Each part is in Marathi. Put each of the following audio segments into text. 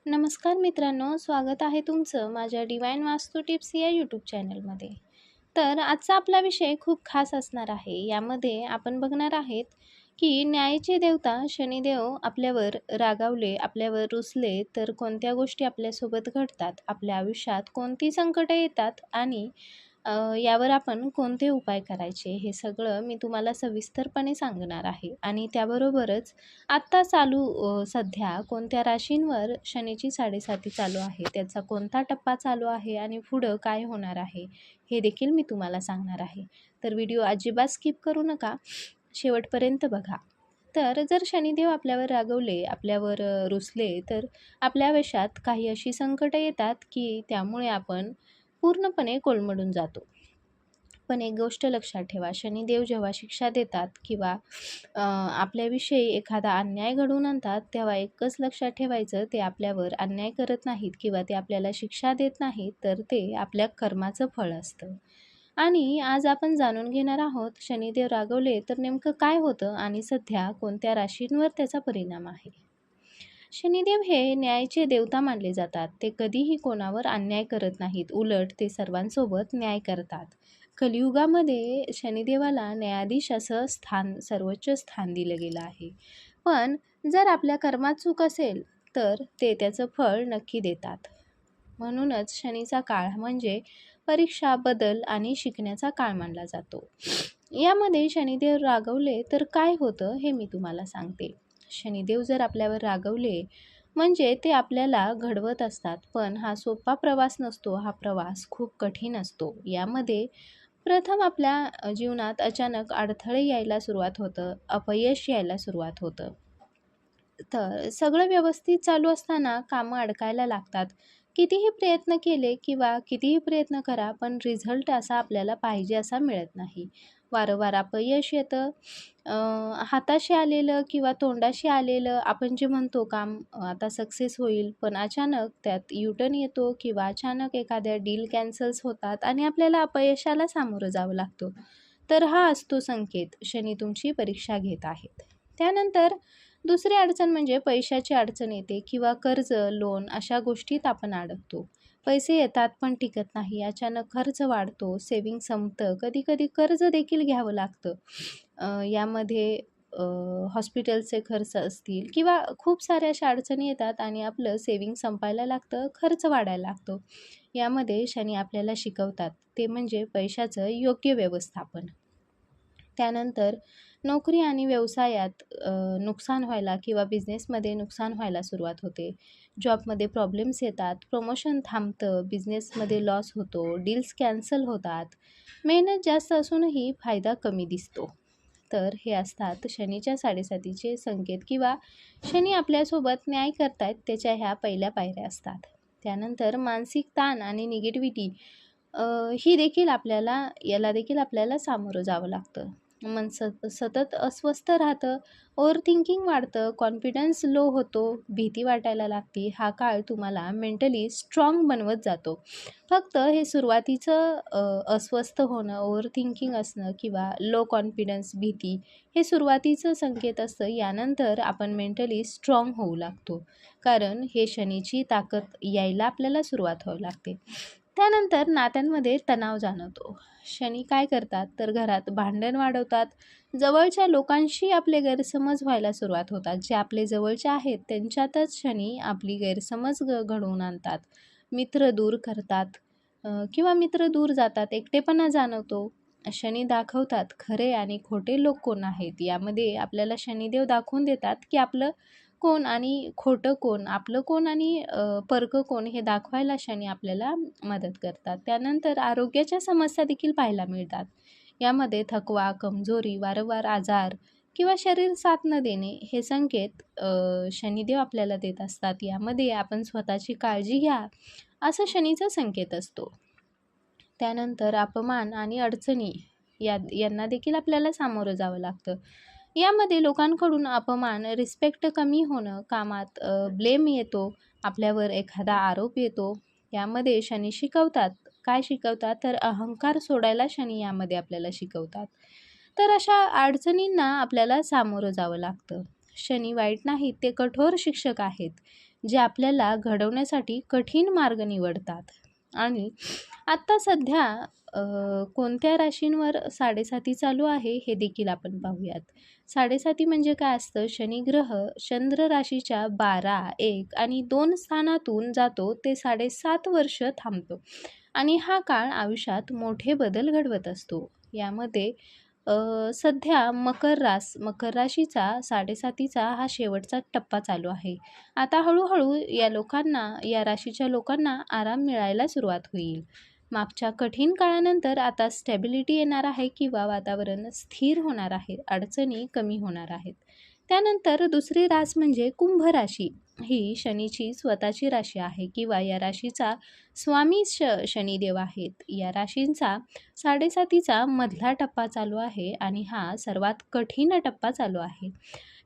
नमस्कार मित्रांनो, स्वागत आहे तुमचं माझ्या डिवाइन वास्तू टिप्स या यूट्यूब चॅनलमध्ये. तर आजचा आपला विषय खूप खास असणार आहे. यामध्ये आपण बघणार आहेत की न्यायाचे देवता शनिदेव आपल्यावर रागावले, आपल्यावर रुसले तर कोणत्या गोष्टी आपल्यासोबत घडतात, आपल्या आयुष्यात कोणती संकटे येतात आणि यावर आपण कोणते उपाय करायचे, हे सगळं मी तुम्हाला सविस्तरपणे सांगणार आहे. आणि त्याबरोबरच आत्ता सध्या कोणत्या राशींवर शनीची 7.5 चालू आहे, त्याचा कोणता टप्पा चालू आहे आणि पुढं काय होणार आहे, हे देखील मी तुम्हाला सांगणार आहे. तर व्हिडिओ अजिबात स्किप करू नका, शेवटपर्यंत बघा. तर जर शनिदेव आपल्यावर रागवले, आपल्यावर रुसले, तर आपल्या आयुष्यात काही अशी संकटं येतात की त्यामुळे आपण पूर्णपणे कोलमडून जातो. पण एक गोष्ट लक्षात ठेवा, शनिदेव जेव्हा शिक्षा देतात किंवा आपल्याविषयी एखादा अन्याय घडवून आणतात, तेव्हा एकच लक्षात ठेवायचं, ते आपल्यावर अन्याय करत नाहीत किंवा ते आपल्याला शिक्षा देत नाहीत, तर ते आपल्या कर्माचं फळ असतं. आणि आज आपण जाणून घेणार आहोत, शनिदेव रागवले तर नेमकं काय होतं आणि सध्या कोणत्या राशींवर त्याचा परिणाम आहे. शनिदेव हे न्यायाचे देवता मानले जातात. ते कधीही कोणावर अन्याय करत नाहीत, उलट ते सर्वांसोबत न्याय करतात. कलियुगामध्ये शनिदेवाला न्यायाधीश असं सर्वोच्च स्थान दिलं गेलं आहे. पण जर आपल्या कर्मात चूक असेल तर ते त्याचं फळ नक्की देतात. म्हणूनच शनीचा काळ म्हणजे परीक्षा, बदल आणि शिकण्याचा काळ मानला जातो. यामध्ये शनिदेव रागवले तर काय होतं हे मी तुम्हाला सांगते. शनिदेव जर आपल्यावर रागवले म्हणजे ते आपल्याला घडवत असतात, पण हा सोपा प्रवास नसतो. हा प्रवास खूप कठीण असतो. यामध्ये प्रथम आपल्या जीवनात अचानक अडथळे यायला सुरुवात होतं, अपयश यायला सुरुवात होतं. तर सगळं व्यवस्थित चालू असताना कामं अडकायला लागतात. कितीही प्रयत्न केले किंवा कितीही प्रयत्न करा, पण रिझल्ट असा आपल्याला पाहिजे असा मिळत नाही. वारंवार अपयश येतं. हाताशी आलेलं किंवा तोंडाशी आलेलं आपण जे म्हणतो काम आता सक्सेस होईल, पण अचानक त्यात युटर्न येतो किंवा अचानक एखाद्या डील कॅन्सल्स होतात आणि आपल्याला अपयशाला सामोरं जावं लागतं. तर हा असतो संकेत, शनी तुमची परीक्षा घेत आहेत. त्यानंतर दुसरी अडचण म्हणजे पैशाची अडचण येते किंवा कर्ज, लोन अशा गोष्टीत आपण अडकतो. पैसे येतात पण टिकत नाही. अचानक खर्च वाढतो, सेव्हिंग संपतं, कधी-कधी कर्ज देखील घ्यावं लागतं. यामध्ये हॉस्पिटलचे खर्च असतील किंवा खूप साऱ्या अशा अडचणी येतात आणि आपलं सेव्हिंग संपायला लागतं, खर्च वाढायला लागतो. यामध्ये शनी आपल्याला शिकवतात, ते म्हणजे पैशाचं योग्य व्यवस्थापन. त्यानंतर नोकरी आणि व्यवसायात नुकसान व्हायला किंवा बिझनेसमध्ये नुकसान व्हायला सुरुवात होते. जॉबमध्ये प्रॉब्लेम्स येतात, प्रमोशन थांबतं, बिझनेसमध्ये लॉस होतो, डील्स कॅन्सल होतात. मेहनत जास्त असूनही फायदा कमी दिसतो. तर हे असतात शनीच्या 7.5चे संकेत किंवा शनी आपल्यासोबत न्याय करतायत त्याच्या ह्या पहिल्या पायऱ्या असतात. त्यानंतर मानसिक ताण आणि निगेटिव्हिटी याला देखील आपल्याला सामोरं जावं लागतं. मन सतत अस्वस्थ राहतं, ओव्हर थिंकिंग वाढतं, कॉन्फिडन्स लो होतो, भीती वाटायला लागते. हा काळ तुम्हाला मेंटली स्ट्रॉंग बनवत जातो. फक्त हे सुरुवातीचं अस्वस्थ होणं, ओव्हर थिंकिंग असणं किंवा लो कॉन्फिडन्स, भीती हे सुरुवातीचं संकेत असतं. यानंतर आपण मेंटली स्ट्रॉंग होऊ लागतो, कारण हे शनीची ताकद यायला आपल्याला सुरुवात व्हावी लागते. त्यानंतर नात्यांमध्ये तणाव जाणवतो. शनी काय करतात तर घरात भांडण वाढवतात. जवळच्या लोकांशी आपले गैरसमज व्हायला सुरुवात होतात. जे आपले जवळचे आहेत त्यांच्यातच शनी आपली गैरसमज घडवून आणतात. मित्र दूर करतात किंवा मित्र दूर जातात. एकटेपणा जाणवतो. शनी दाखवतात खरे आणि खोटे लोक कोण आहेत. यामध्ये आपल्याला शनिदेव दाखवून देतात की आपलं कोण आणि खोटं कोण, आपलं कोण आणि परकं कोण हे दाखवायला शनी आपल्याला मदत करतात. त्यानंतर आरोग्याच्या समस्या देखील पाहायला मिळतात. यामध्ये थकवा, कमजोरी, वारंवार आजार किंवा शरीर साथ न देणे हे संकेत शनिदेव आपल्याला देत असतात. यामध्ये आपण स्वतःची काळजी घ्या असं शनीचा संकेत असतो. त्यानंतर अपमान आणि अडचणी यांना देखील आपल्याला सामोरं जावं लागतं. यामध्ये लोकांकडून अपमान, रिस्पेक्ट कमी होणं, कामात ब्लेम येतो, आपल्यावर एखादा आरोप येतो. यामध्ये शनी शिकवतात. काय शिकवतात तर अहंकार सोडायला शनी यामध्ये आपल्याला शिकवतात. तर अशा अडचणींना आपल्याला सामोरं जावं लागतं. शनी वाईट नाहीत, ते कठोर शिक्षक आहेत. जे आपल्याला घडवण्यासाठी कठीण मार्ग निवडतात. आणि आत्ता सध्या कोणत्या राशींवर साडेसाती चालू आहे हे देखील आपण पाहूयात. साडेसाती म्हणजे काय असतं? शनिग्रह चंद्र राशीच्या 12, 1 आणि 2 स्थानातून जातो ते 7.5 वर्ष थांबतो आणि हा काळ आयुष्यात मोठे बदल घडवत असतो. यामध्ये सध्या मकर राशीचा साडेसातीचा हा शेवटचा टप्पा चालू आहे. आता हळूहळू या राशीच्या लोकांना आराम मिळायला सुरुवात होईल. मागच्या कठीण काळानंतर आता स्टॅबिलिटी येणार आहे किंवा वातावरण स्थिर होणार आहे, अडचणी कमी होणार आहेत. त्यानंतर दुसरी रास म्हणजे कुंभ राशी. ही शनीची स्वतःची राशी आहे किंवा या राशीचा स्वामी शनिदेव आहेत. या राशींचा साडेसातीचा मधला टप्पा चालू आहे आणि हा सर्वात कठीण टप्पा चालू आहे.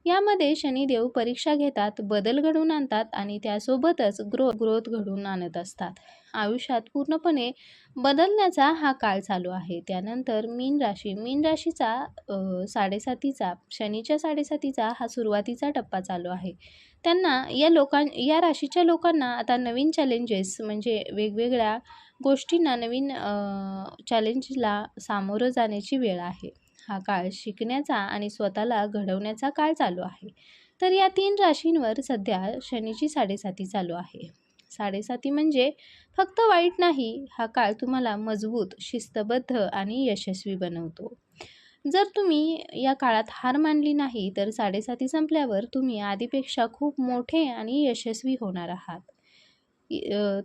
यामध्ये शनिदेव परीक्षा घेतात, बदल घडवून आणतात आणि त्यासोबतच ग्रोथ घडवून आणत असतात. आयुष्यात पूर्णपणे बदलण्याचा हा काळ चालू आहे. त्यानंतर मीन राशीचा शनीच्या साडेसातीचा हा सुरुवातीचा टप्पा चालू आहे. त्यांना या राशीच्या लोकांना आता नवीन चॅलेंजेस म्हणजे वेगवेगळ्या गोष्टींना नवीन चॅलेंजला सामोरं जाण्याची वेळ आहे. हा काळ शिकण्याचा आणि स्वतःला घडवण्याचा काळ चालू आहे. तर या 3 राशींवर सध्या शनीची साडेसाती चालू आहे. साडेसाती म्हणजे फक्त वाईट नाही, हा काळ तुम्हाला मजबूत, शिस्तबद्ध आणि यशस्वी बनवतो. जर तुम्ही या काळात हार मानली नाही तर साडेसाती संपल्यावर तुम्ही आधीपेक्षा खूप मोठे आणि यशस्वी होणार आहात.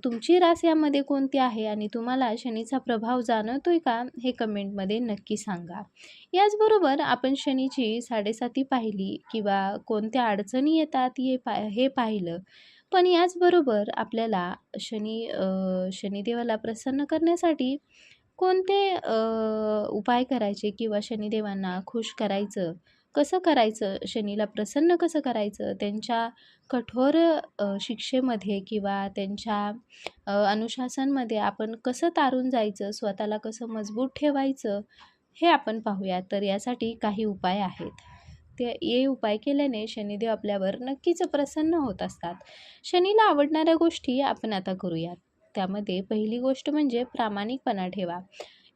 तुमची रास यामध्ये कोणती आहे आणि तुम्हाला शनीचा प्रभाव जाणवतोय का हे कमेंटमध्ये नक्की सांगा. याचबरोबर आपण शनीची साडेसाती पाहिली किंवा कोणत्या अडचणी येतात हे पाहिलं. पण याचबरोबर आपल्याला शनिदेवाला प्रसन्न करण्यासाठी कोणते उपाय करायचे किंवा शनिदेवांना खुश करायचं, कसं करायचं, शनीला प्रसन्न कसं करायचं, त्यांच्या कठोर शिक्षेमध्ये किंवा त्यांच्या अनुशासनमध्ये आपण कसं तारून जायचं, स्वतःला कसं मजबूत ठेवायचं, हे आपण पाहूया. तर यासाठी काही उपाय आहेत. हे उपाय केल्याने शनिदेव आपल्यावर नक्कीच प्रसन्न होत असतात. शनीला आवडणाऱ्या गोष्टी आपण आता करूयात. त्यामध्ये पहिली गोष्ट म्हणजे प्रामाणिकपणा ठेवा.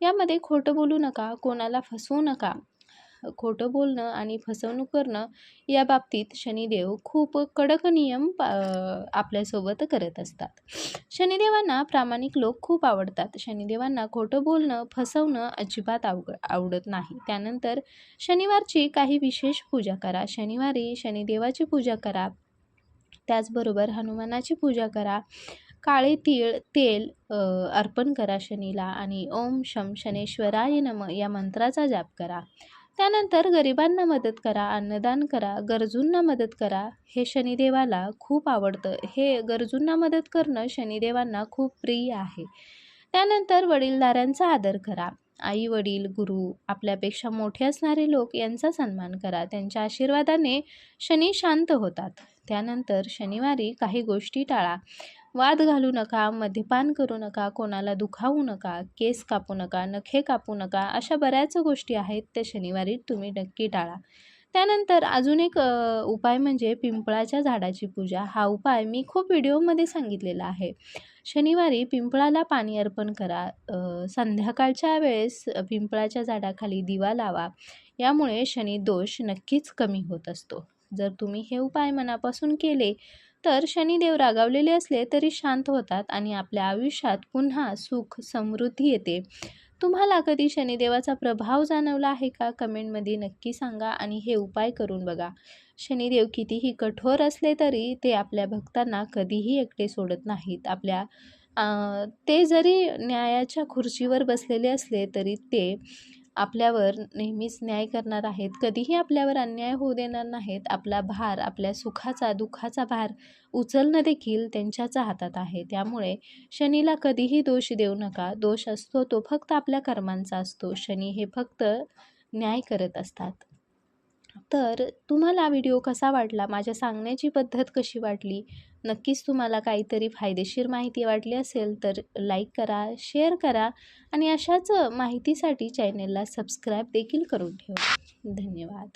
यामध्ये खोटं बोलू नका, कोणाला फसवू नका. खोटं बोलणं आणि फसवणूक करणं या बाबतीत शनिदेव खूप कडक नियम आपल्यासोबत करत असतात. शनिदेवांना प्रामाणिक लोक खूप आवडतात. शनिदेवांना खोटं बोलणं, फसवणं अजिबात आवडत नाही. त्यानंतर शनिवारची काही विशेष पूजा करा. शनिवारी शनिदेवाची पूजा करा. त्याचबरोबर हनुमानाची पूजा करा. काळे तेल अर्पण करा शनीला आणि ओम शम शनेश्वराय नमः या मंत्राचा जाप करा. त्यानंतर गरिबांना मदत करा, अन्नदान करा, गरजूंना मदत करा. हे शनिदेवाला खूप आवडतं. हे गरजूंना मदत करणं शनिदेवांना खूप प्रिय आहे. त्यानंतर वडीलधाऱ्यांचा आदर करा. आई वडील, गुरु, आपल्यापेक्षा मोठे असणारे लोक यांचा सन्मान करा. त्यांच्या आशीर्वादाने शनी शांत होतात. त्यानंतर शनिवारी काही गोष्टी टाळा. वाद घालू नका, मद्यपान करू नका, कोणाला दुखावू नका, केस कापू नका, नखे कापू नका. अशा बऱ्याच गोष्टी आहेत त्या शनिवारी तुम्ही नक्की टाळा. त्यानंतर अजून एक उपाय म्हणजे पिंपळाच्या झाडाची पूजा. हा उपाय मी खूप व्हिडिओमध्ये सांगितलेला आहे. शनिवारी पिंपळाला पाणी अर्पण करा. संध्याकाळच्या वेळेस पिंपळाच्या झाडाखाली दिवा लावा. यामुळे शनी दोष नक्कीच कमी होत असतो. जर तुम्ही हे उपाय मनापासून केले तर शनिदेव रागावलेले असले तरी शांत होतात आणि आपल्या आयुष्यात पुन्हा सुख समृद्धी येते. तुम्हाला कधी शनिदेवाचा प्रभाव जाणवला आहे का? कमेंटमध्ये नक्की सांगा आणि हे उपाय करून बघा. शनिदेव कितीही कठोर असले तरी ते आपल्या भक्तांना कधीही एकटे सोडत नाहीत. ते जरी न्यायाच्या खुर्चीवर बसलेले असले तरी ते आपल्यावर नेहमीच न्याय करणार आहेत. कधीही आपल्यावर अन्याय होऊ देणार नाहीत. आपला भार, आपल्या सुखाचा, दुःखाचा भार उचलणं देखील त्यांच्याच हातात आहे. त्यामुळे शनीला कधीही दोष देऊ नका. दोष असतो तो फक्त आपल्या कर्मांचा असतो. शनी हे फक्त न्याय करत असतात. तर तुम्हाला व्हिडिओ कसा वाटला? माझ्या सांगण्याची पद्धत कशी वाटली? नक्कीच तुम्हाला काहीतरी फायदेशीर माहिती वाटली असेल तर लाईक करा, शेअर करा आणि अशाच माहितीसाठी चॅनेलला सबस्क्राईब देखील करून ठेवा. धन्यवाद.